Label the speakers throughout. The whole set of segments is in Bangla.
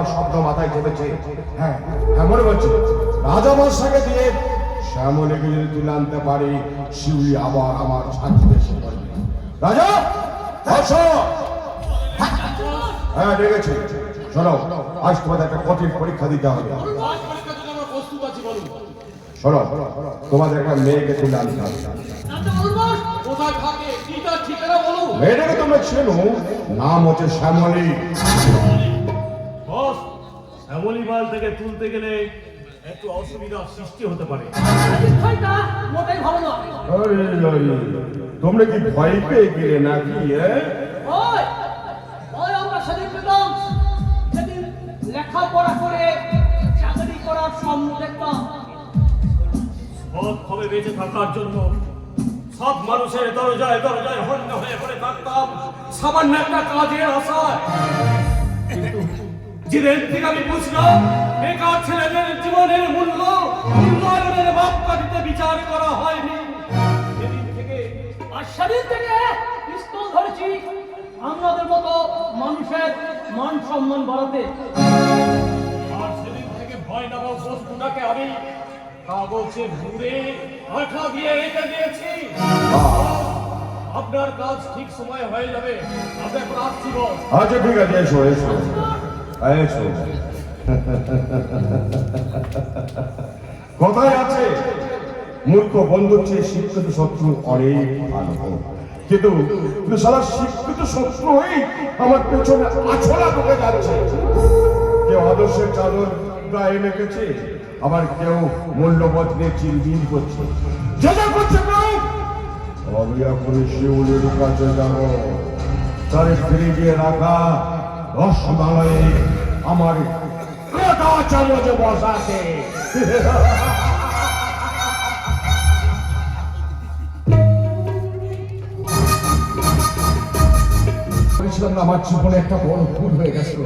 Speaker 1: আমার স্বপ্ন মাথায় চেপেছে। হ্যাঁ মনে করছি রাজামশাইকে দিয়ে শ্যামলীকে যদি তুলে আনতে পারি, শিউলি আবার আমার সাথে এসে পড়বে। রাজা হ্যাঁ ডেকেছি। শোনো, আজ তোমাদের একটা কঠিন পরীক্ষা দিতে হবে। শোনো, তোমাদের একটা মেয়েকে তুলে আনতে হবে। মেয়েটাকে তোমরা চেনো, নাম হচ্ছে শ্যামলী।
Speaker 2: শ্যামলী বাল থেকে তুলতে গেলে একটু অসুবিধার সৃষ্টি হতে পারে।
Speaker 1: তোমরা কি ভয় পেয়ে গেলে নাকি?
Speaker 3: লেখাপড়া করে চাকরি করার স্বপ্ন দেখতাম।
Speaker 2: সৎভাবে বেঁচে থাকার জন্য সব মানুষের দরজায় দরজায় হন্য হয়ে পড়ে থাকতাম সামান্য একটা কাজের আশায়। কিন্তু যেদিন থেকে আমি বুঝলাম বেকার ছেলেদের জীবনের মূল্যায়নের মাপকাঠিতে বিচার করা হয়নি, সেদিন থেকে
Speaker 3: সেদিন থেকে পিস্তল ধরেছি আমাদের মতো মানুষের মান সম্মান বাড়াতে।
Speaker 2: আর সেদিন থেকে ভয় নামক বস্তুটাকে আমি কাগজে ঘুরে আঠা দিয়ে রেখে দিয়েছি। আপনার কাজ ঠিক সময় হয়ে যাবে। আমরা এখন আসছি বস।
Speaker 1: আচ্ছা ঠিক আছে, এসো এসো এসো। কথায় আছে মূর্খ বন্ধুর চেয়ে শিক্ষিত শত্রু অনেক ভালো। কিন্তু সারা শিক্ষিত শত্রু হয়ে আমার পেছনে আছড়া ঢুকে যাচ্ছে। কেউ আদর্শের চাদর গায়ে মেখেছে, আবার কেউ মূল্যবোধ নিয়ে চিরবির করছে। যেটা করছে আমি এখন শিউলির কাছে যাব, তারে ফিরে গিয়ে রাখা রসমালাইয়ে আমার কাটা চামচে বসাতে। আমার জীবনে একটা বড় ভুল হয়ে গেছিল।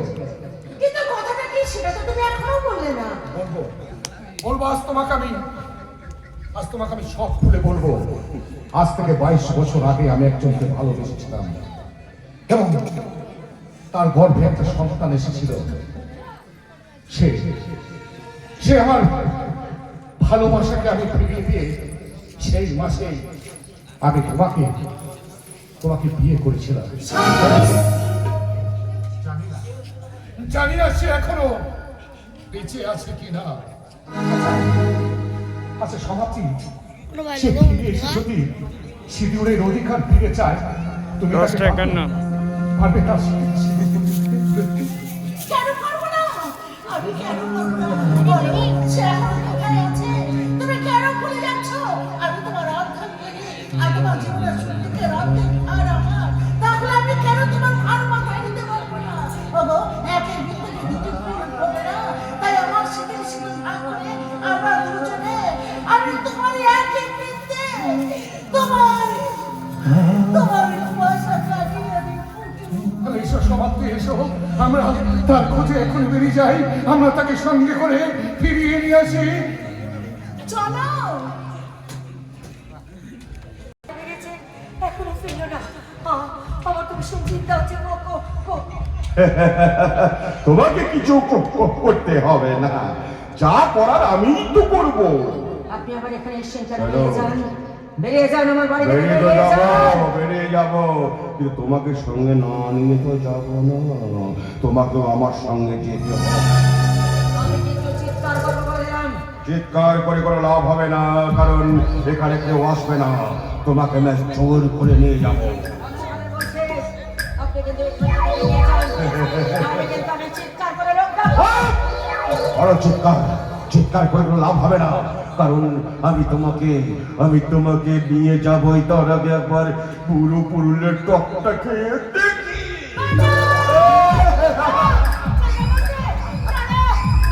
Speaker 4: কিন্তু কথাটা কি সেটা তো তুমি এখনো বললে না।
Speaker 1: বলবো আজ তোমাকে আমি সব খুলে বলবো। আজ থেকে 22 বছর আগে আমি একজনকে ভালোবেসেছিলাম এবং তার গর্ভে একটা সন্তান এসেছিল। সে আমার ভালোবাসাকে আমি ফিরিয়ে দিয়ে সেই মাসে আমি তোমাকে বিয়ে করেছিলাম। জানি না সে এখনো বেঁচে আছে কিনা। আচ্ছা সমাপ্তি, সে ফিরে এসে যদি সিঁদুরের অধিকার ফিরে চায়, তুমি পারবে তার
Speaker 4: কেন পারবো না? আমি কেন পারবো না? সে এখন কোথায় আছে? তুমি কেন ভুলে যাচ্ছ? আমি তোমার অর্ধাঙ্গিনী, আর তোমার জীবনের সত্যিকার অর্ধেক আর আমার। তাহলে আমি কেন তোমার ভার মাথায় নিতে পারবো না? ওগো, একের ভিতরে দুটি ফুল ফোটে না, তাই আমার শীতের শীতল ভাগ করে আমরা দুজনে, আমি তোমার একই বৃত্তে, তোমার পয়সা লাগিয়ে আমি
Speaker 1: এসো সমাপ্তি, এসো আমরা তার খোঁজে এখন বেরিয়ে যাই। আমরা তাকে সঙ্গে করে ফিরিয়ে নিয়ে আসি।
Speaker 4: চলো।
Speaker 5: এখনো ফিরলো না। আমার তো ভীষণ চিন্তা হচ্ছে।
Speaker 1: তোমাকে কিছু করতে হবে না, যা করার আমি তো করব।
Speaker 5: আপনি আবার এখানে এসেছেন কেন? বেরিয়ে যান আমার বাড়ি থেকে।
Speaker 1: বেরিয়ে যাব, কিন্তু তোমাকে সঙ্গে না নিয়ে তো যাব না। তোমাকে আমার সঙ্গে যেতে হবে।
Speaker 5: আমি কিন্তু চিৎকার করবো বললাম।
Speaker 1: চিৎকার করে কোনো লাভ হবে না, কারণ এখানে কেউ আসবে না। তোমাকে আমি জোর করে নিয়ে যাব।
Speaker 5: আপনি কিন্তু বেরিয়ে যান, আমি কিন্তু চিৎকার করে
Speaker 1: আরো চিৎকার করে কোনো লাভ হবে না, কারণ আমি তোমাকে নিয়ে যাবই। তার আগে একবার পুরো পুরুলের টকটা খেয়ে দেখি।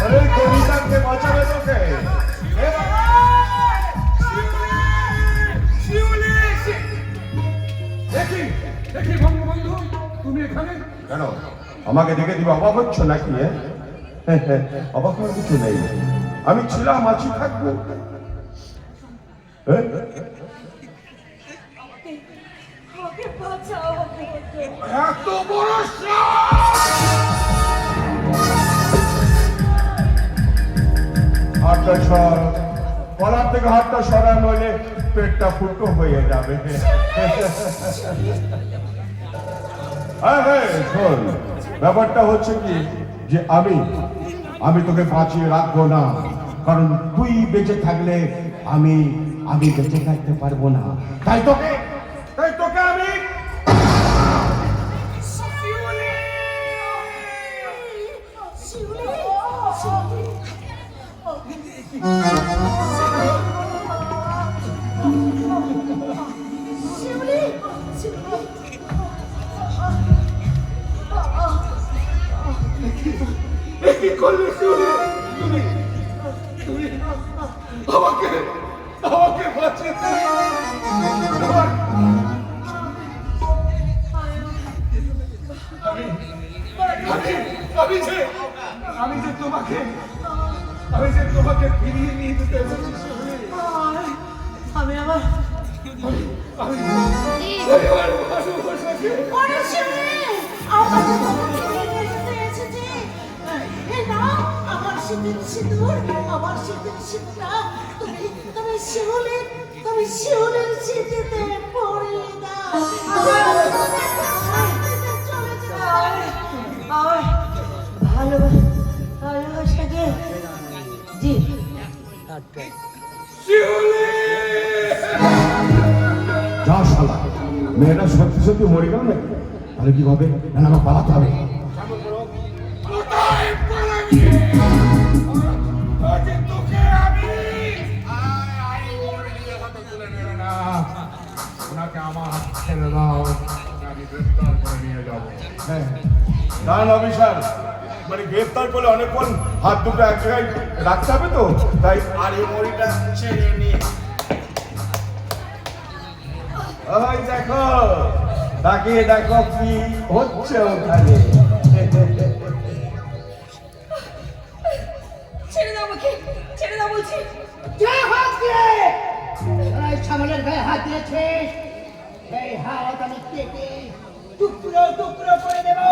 Speaker 1: আরে কবিতাকে বাঁচাবে তোকে। দেখি বঙ্গবন্ধু, তুমি এখানে কেন? আমাকে দেখে দিবে অবাক হচ্ছ নাকি? অবাক হওয়ার কিছু নেই, আমি ছিলাম, আছি, থাকবো। এত বড় হাতটা সর, কলার থেকে হাতটা সরা, নইলে পেটটা ফুটো হয়ে যাবে। হ্যাঁ হ্যাঁ শোন, ব্যাপারটা হচ্ছে কি যে আমি তোকে বাঁচিয়ে রাখবো না, কারণ তুই বেঁচে থাকলে আমি বেঁচে থাকতে পারবো না। তাই তোকে আমি
Speaker 2: কি করলে শিউলি? তুমি আমাকে বাঁচিয়ে আমি যে তোমাকে ফিরিয়ে নিয়ে যেতে এসেছি শিউলি।
Speaker 4: আমি আমার ওরে শিউলি, আমাকে তোমাকে ফিরিয়ে নিয়ে যেতে এসেছি। এই নাও আমার শীতের শীতটা তুমি শিউলির শীতেতে পড়িয়ে দাও। চলে যাও। ভালোবাসাকে জি
Speaker 1: যা শালা, মেয়েটা সত্যি সত্যি মরে গেল নাকি? তাহলে কি হবে? না আমার পালাতে হবে।
Speaker 6: ওনাকে আমার হাত ছেড়ে দাও, আমি গ্রেফতার করে নিয়ে যাবো।
Speaker 1: হ্যাঁ দাঁড়ান অফিসার, মানে গ্রেফতার করলে অনেকক্ষণ হাত দুটো এক জায়গায় রাখতে হবে তো, তাই আর এই মরিটা ছেড়ে নিয়ে ওই দেখো, তাকিয়ে দেখো কি হচ্ছে ওখানে।
Speaker 4: ছেড়ে দাও আমাকে, ছেড়ে দাও বলছি।
Speaker 3: সামনের গায়ে হাত দিয়েছিস, সেই হাত আমি কেটে টুকরো টুকরো করে দেবো।